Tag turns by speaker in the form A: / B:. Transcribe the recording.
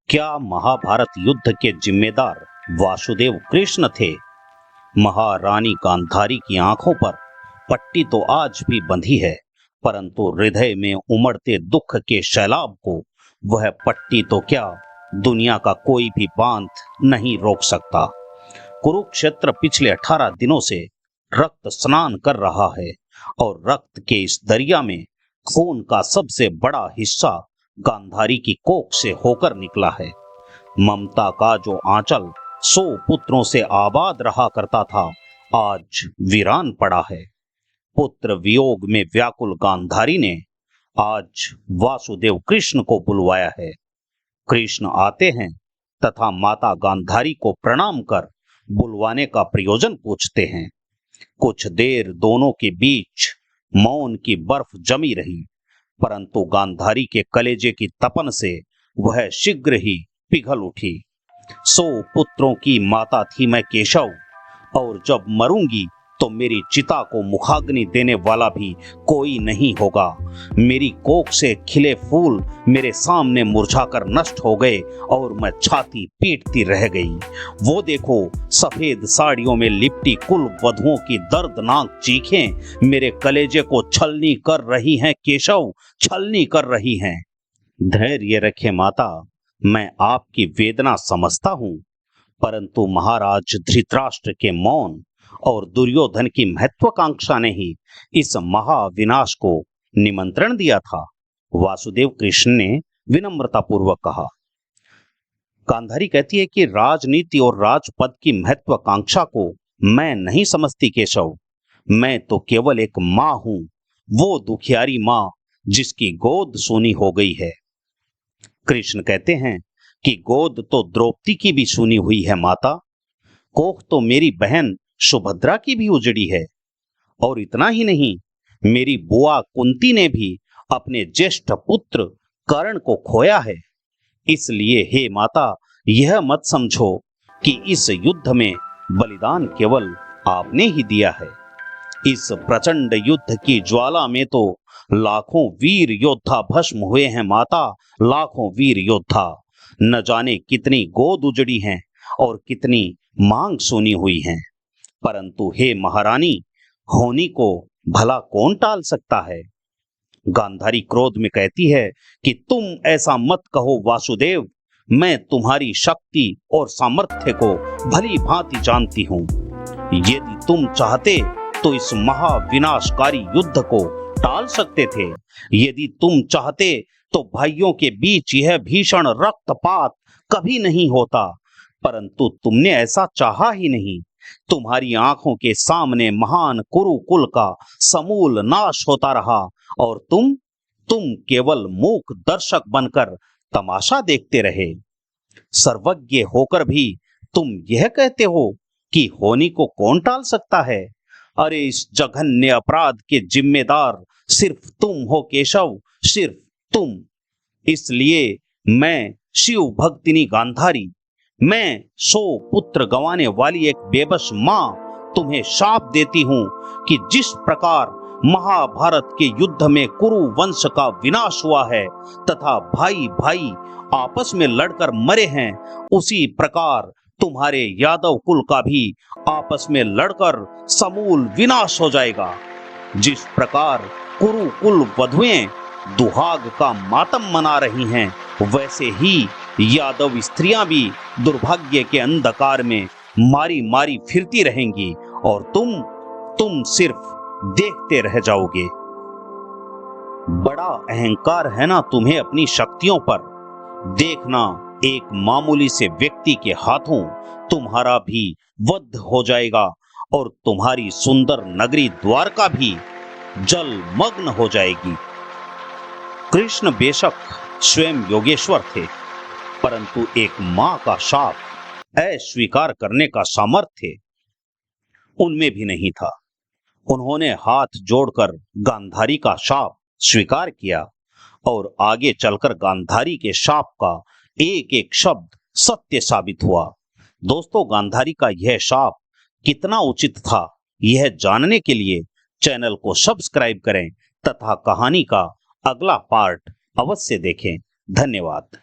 A: क्या महाभारत युद्ध के जिम्मेदार वासुदेव कृष्ण थे? महारानी गांधारी की आंखों पर पट्टी तो आज भी बंधी है, परंतु हृदय में उमड़ते दुख के सैलाब को वह पट्टी तो क्या, दुनिया का कोई भी बांध नहीं रोक सकता। कुरुक्षेत्र पिछले 18 दिनों से रक्त स्नान कर रहा है और रक्त के इस दरिया में खून का सबसे बड़ा हिस्सा गांधारी की कोख से होकर निकला है। ममता का जो आंचल 100 पुत्रों से आबाद रहा करता था, आज वीरान पड़ा है। पुत्र वियोग में व्याकुल गांधारी ने आज वासुदेव कृष्ण को बुलवाया है। कृष्ण आते हैं तथा माता गांधारी को प्रणाम कर बुलवाने का प्रयोजन पूछते हैं। कुछ देर दोनों के बीच मौन की बर्फ जमी रही, परंतु गांधारी के कलेजे की तपन से वह शीघ्र ही पिघल उठी। 100 पुत्रों की माता थी मैं केशव, और जब मरूंगी तो मेरी चिता को मुखाग्नि देने वाला भी कोई नहीं होगा। मेरी कोख से खिले फूल मेरे सामने मुरझाकर नष्ट हो गए और मैं छाती पीटती रह गई। वो देखो, सफेद साड़ियों में लिपटी कुल वधुओं की दर्दनाक चीखें मेरे कलेजे को छलनी कर रही हैं केशव, छलनी कर रही हैं। धैर्य रखे माता, मैं आपकी वेदना समझता हूं, परंतु महाराज धृतराष्ट्र के मौन और दुर्योधन की महत्वाकांक्षा ने ही इस महाविनाश को निमंत्रण दिया था। वासुदेव कृष्ण ने विनम्रता पूर्वक कहा। गांधारी कहती है कि राजनीति और राजपद की महत्वाकांक्षा को मैं नहीं समझती केशव, मैं तो केवल एक मां हूं, वो दुखियारी मां जिसकी गोद सूनी हो गई है। कृष्ण कहते हैं कि गोद तो द्रौपदी की भी सूनी हुई है माता, कोख तो मेरी बहन सुभद्रा की भी उजड़ी है, और इतना ही नहीं, मेरी बुआ कुंती ने भी अपने ज्येष्ठ पुत्र कर्ण को खोया है। इसलिए हे माता, यह मत समझो कि इस युद्ध में बलिदान केवल आपने ही दिया है। इस प्रचंड युद्ध की ज्वाला में तो लाखों वीर योद्धा भस्म हुए हैं माता, लाखों वीर योद्धा। न जाने कितनी गोद उजड़ी हैं और कितनी मांग सूनी हुई हैं, परंतु हे महारानी, होनी को भला कौन टाल सकता है। गांधारी क्रोध में कहती है कि तुम ऐसा मत कहो वासुदेव, मैं तुम्हारी शक्ति और सामर्थ्य को भली भांति जानती हूं। यदि तुम चाहते तो इस महाविनाशकारी युद्ध को टाल सकते थे। यदि तुम चाहते तो भाइयों के बीच यह भीषण रक्तपात कभी नहीं होता, परंतु तुमने ऐसा चाहा ही नहीं। तुम्हारी आंखों के सामने महान कुरुकुल का समूल नाश होता रहा और तुम केवल मूक दर्शक बनकर तमाशा देखते रहे। सर्वज्ञ होकर भी तुम यह कहते हो कि होनी को कौन टाल सकता है। अरे, इस जघन्य अपराध के जिम्मेदार सिर्फ तुम हो केशव, सिर्फ तुम। इसलिए मैं शिव भक्तिनी गांधारी, मैं 100 पुत्र गंवाने वाली एक बेबस मां तुम्हें शाप देती हूं कि जिस प्रकार महाभारत के युद्ध में कुरु वंश का विनाश हुआ है तथा भाई भाई आपस में लड़कर मरे हैं, उसी प्रकार तुम्हारे यादव कुल का भी आपस में लड़कर समूल विनाश हो जाएगा। जिस प्रकार कुरुकुल वधुएं दुहाग का मातम मना रही हैं, वैसे ही यादव स्त्रियां भी दुर्भाग्य के अंधकार में मारी मारी फिरती रहेंगी और तुम सिर्फ देखते रह जाओगे। बड़ा अहंकार है ना तुम्हें अपनी शक्तियों पर। देखना, एक मामूली से व्यक्ति के हाथों तुम्हारा भी वध हो जाएगा और तुम्हारी सुंदर नगरी द्वारका भी जलमग्न हो जाएगी। कृष्ण बेशक स्वयं योगेश्वर थे, परंतु एक मां का शाप अस्वीकार करने का सामर्थ्य उनमें भी नहीं था। उन्होंने हाथ जोड़कर गांधारी का शाप स्वीकार किया और आगे चलकर गांधारी के शाप का एक एक शब्द सत्य साबित हुआ। दोस्तों, गांधारी का यह शाप कितना उचित था, यह जानने के लिए चैनल को सब्सक्राइब करें तथा कहानी का अगला पार्ट अवश्य देखें। धन्यवाद।